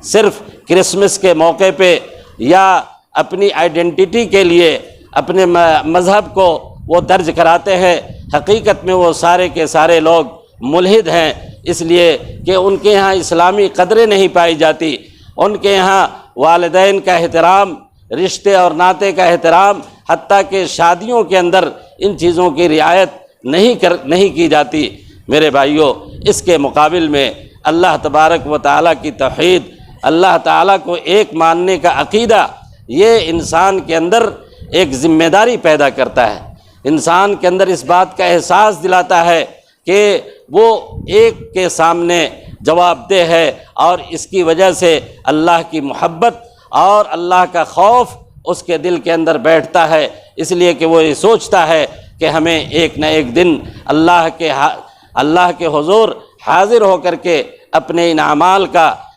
सिर्फ क्रिसमस के मौके पे या अपनी आइडेंटिटी के लिए अपने मज़हब को वो दर्ज कराते हैं। हकीकत में वो सारे के सारे लोग मुल्हिद हैं, इसलिए कि उनके यहाँ इस्लामी कदरें नहीं पाई जाती। उनके यहाँ वालिदैन का एहतराम, रिश्ते और नाते का एहतराम, हत्ता कि शादियों के अंदर इन चीज़ों की रियायत नहीं की जाती। मेरे भाइयों, इसके मुकाबिल में अल्लाह तबारक व तआला की तौहीद, अल्लाह ताला को एक मानने का अक़ीदा, ये इंसान के अंदर एक ज़िम्मेदारी पैदा करता है। इंसान के अंदर इस बात का एहसास दिलाता है कि वो एक के सामने जवाबदेह है और इसकी वजह से अल्लाह की मोहब्बत और अल्लाह का खौफ उसके दिल के अंदर बैठता है। इसलिए कि वो ये सोचता है कि हमें एक न एक दिन अल्लाह के हुज़ूर हाज़िर होकर के अपने इन अमाल का